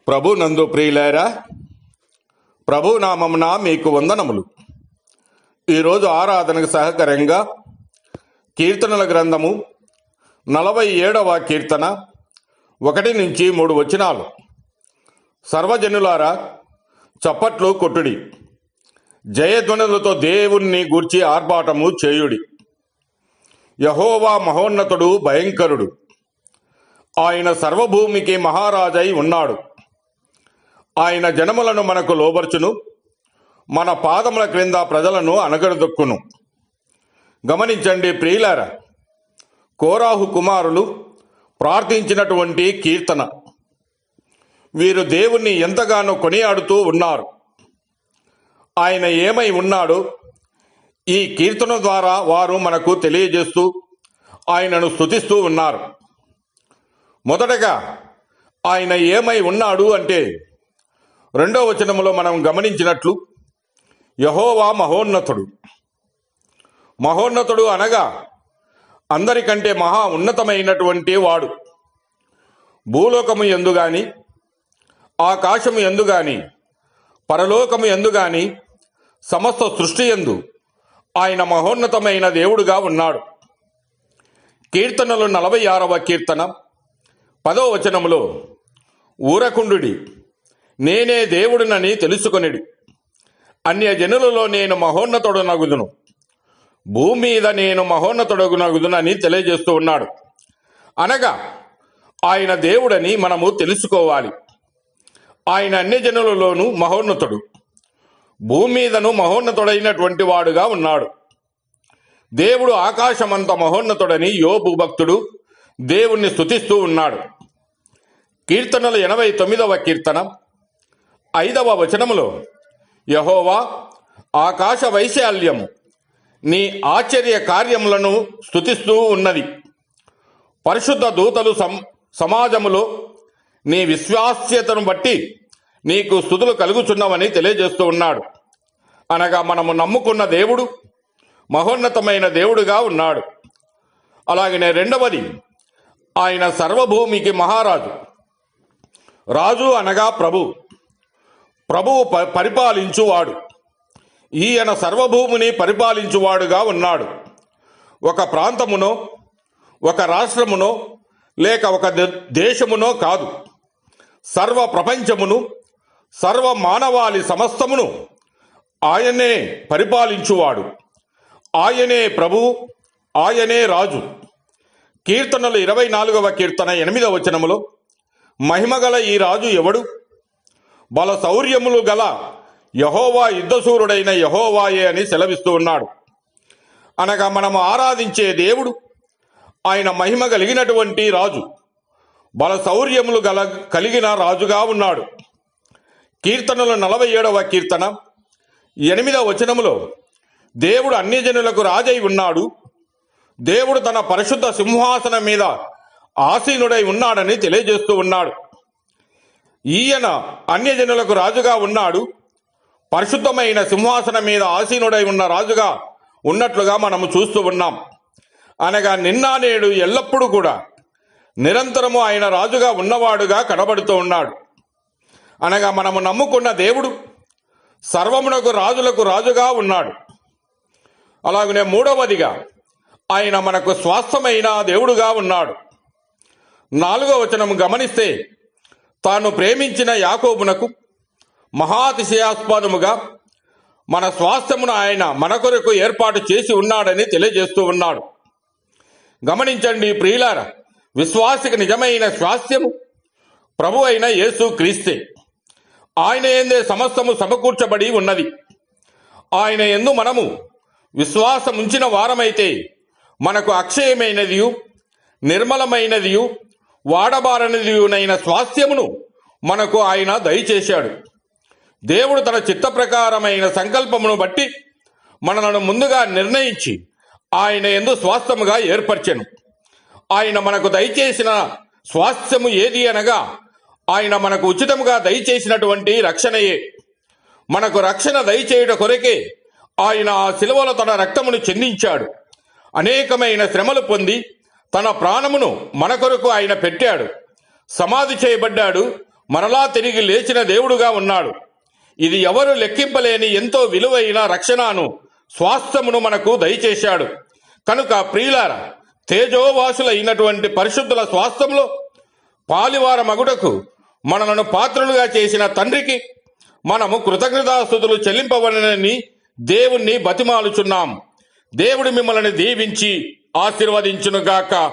ప్రభు నందు ప్రియులారా, ప్రభు నామమున మీకు వందనములు. ఈరోజు ఆరాధనకు సహకరంగా కీర్తనల గ్రంథము 47వ కీర్తన 1-3 వచనాలు. సర్వజనులారా చప్పట్లు కొట్టుడి, జయధ్వనులతో దేవుణ్ణి గూర్చి ఆర్భాటము చేయుడి. యెహోవా మహోన్నతుడు, భయంకరుడు, ఆయన సర్వభూమికి మహారాజై ఉన్నాడు. ఆయన జనములను మనకు లోబర్చును, మన పాదముల క్రింద ప్రజలను అణగదొక్కును. గమనించండి ప్రియులారా, కోరాహు కుమారులు ప్రార్థించినటువంటి కీర్తన. వీరు దేవుణ్ణి ఎంతగానో కొనియాడుతూ ఉన్నారు. ఆయన ఏమై ఉన్నాడో ఈ కీర్తన ద్వారా వారు మనకు తెలియజేస్తూ ఆయనను స్తుతిస్తూ ఉన్నారు. మొదటగా ఆయన ఏమై ఉన్నాడు అంటే 2వ వచనములో మనం గమనించినట్లు యెహోవా మహోన్నతుడు. మహోన్నతుడు అనగా అందరికంటే మహా ఉన్నతమైనటువంటి వాడు. భూలోకము యందు గాని, ఆకాశము యందు గాని, పరలోకము యందు గాని, సమస్త సృష్టి యందు ఆయన మహోన్నతమైన దేవుడుగా ఉన్నాడు. కీర్తనలు 46వ కీర్తన 10వ వచనములో ఊరకుండుడి, నేనే దేవుడినని తెలుసుకొనిడి, అన్యజనులలో నేను మహోన్నతుడనగుదును, భూమి మీద నేను మహోన్నతుడనగుదునని తెలియజేస్తూ ఉన్నాడు. అనగా ఆయన దేవుడని మనము తెలుసుకోవాలి. ఆయన అన్యజనులలోనూ మహోన్నతుడు, భూమి మీదను మహోన్నతుడైనటువంటి వాడుగా ఉన్నాడు. దేవుడు ఆకాశమంత మహోన్నతుడని యోబు భక్తుడు దేవుణ్ణి స్తుతిస్తూ ఉన్నాడు. కీర్తనలు 89వ కీర్తన 5వ వచనములో యెహోవా ఆకాశ వైశాల్యము నీ ఆశ్చర్య కార్యములను స్తుతిస్తూ ఉన్నది. పరిశుద్ధ దూతలు సమాజములో నీ విశ్వాస్యతను బట్టి నీకు స్తుతులు కలుగుచున్నవని తెలియజేస్తూ ఉన్నాడు. అనగా మనము నమ్ముకున్న దేవుడు మహోన్నతమైన దేవుడుగా ఉన్నాడు. అలాగనే 2వది, ఆయన సర్వభూమికి మహారాజు. రాజు అనగా ప్రభువు పరిపాలించువాడు. ఈయన సర్వభూమిని పరిపాలించువాడుగా ఉన్నాడు. ఒక ప్రాంతమునో, ఒక రాష్ట్రమునో, లేక ఒక దేశమునో కాదు, సర్వ ప్రపంచమును, సర్వ మానవాళి సమస్తమును ఆయనే పరిపాలించువాడు. ఆయనే ప్రభువు, ఆయనే రాజు. కీర్తనలు 24వ కీర్తన 8వ వచనములో మహిమగల ఈ రాజు ఎవడు? బల శౌర్యములు గల యెహోవా, యుద్ధశూరుడైన యెహోవాయే అని సెలవిస్తూ ఉన్నాడు. అనగా మనము ఆరాధించే దేవుడు ఆయన మహిమ కలిగినటువంటి రాజు, బల శౌర్యములు కలిగిన రాజుగా ఉన్నాడు. కీర్తనలు 47వ కీర్తన 8వ వచనములో దేవుడు అన్యజనులకు రాజై ఉన్నాడు, దేవుడు తన పరిశుద్ధ సింహాసనం మీద ఆసీనుడై ఉన్నాడని తెలియజేస్తూ ఉన్నాడు. ఈయన అన్యజనులకు రాజుగా ఉన్నాడు, పరిశుద్ధమైన సింహాసనం మీద ఆసీనుడై ఉన్న రాజుగా ఉన్నట్లుగా మనము చూస్తూ ఉన్నాం. అనగా నిన్న నేడు ఎల్లప్పుడూ కూడా నిరంతరము ఆయన రాజుగా ఉన్నవాడుగా కనబడుతూ ఉన్నాడు. అనగా మనము నమ్ముకున్న దేవుడు సర్వమునకు రాజులకు రాజుగా ఉన్నాడు. అలాగనే 3వదిగా ఆయన మనకు స్వాస్థమైన దేవుడుగా ఉన్నాడు. 4వ వచనం గమనిస్తే తాను ప్రేమించిన యాకోబునకు మహాతిశయాస్పదముగా మన స్వాస్థ్యమును ఆయన మన కొరకు ఏర్పాటు చేసి ఉన్నాడని తెలియజేస్తూ ఉన్నాడు. గమనించండి ప్రియులారా, విశ్వాసికి నిజమైన స్వాస్థ్యము ప్రభు అయిన యేసు క్రీస్తే. ఆయన యందే సమస్తము సమకూర్చబడి ఉన్నది. ఆయన యందు మనము విశ్వాసముంచిన వారమైతే మనకు అక్షయమైనదియు, నిర్మలమైనదియు, వాడబారనిదియునైన స్వాస్థ్యమును మనకు ఆయన దయచేశాడు. దేవుడు తన చిత్త ప్రకారమైన సంకల్పమును బట్టి మనలను ముందుగా నిర్ణయించి ఆయన యందు స్వాస్థ్యముగా ఏర్పరచెను. ఆయన మనకు దయచేసిన స్వాస్థ్యము ఏది అనగా ఆయన మనకు ఉచితముగా దయచేసినటువంటి రక్షణయే. మనకు రక్షణ దయచేయుట కొరకే ఆయన ఆ శిలువలో తన రక్తమును చెందించాడు. అనేకమైన శ్రమలు పొంది తన ప్రాణమును మన కొరకు ఆయన పెట్టాడు. సమాధి చేయబడ్డాడు, మరలా తిరిగి లేచిన దేవుడుగా ఉన్నాడు. ఇది ఎవరు లెక్కింపలేని ఎంతో విలువైన రక్షణను, స్వాస్థ్యమును మనకు దయచేశాడు. కనుక ప్రియులారా, తేజోవాసులైనటువంటి పరిశుద్ధుల స్వాస్థ్యంలో పాలివార మగుడకు మనలను పాత్రులుగా చేసిన తండ్రికి మనము కృతజ్ఞతాస్తుతులు చెల్లింపవలనని దేవుణ్ణి బతిమాలుచున్నాం. దేవుడు మిమ్మల్ని దీవించి ఆశీర్వదించునుగాక.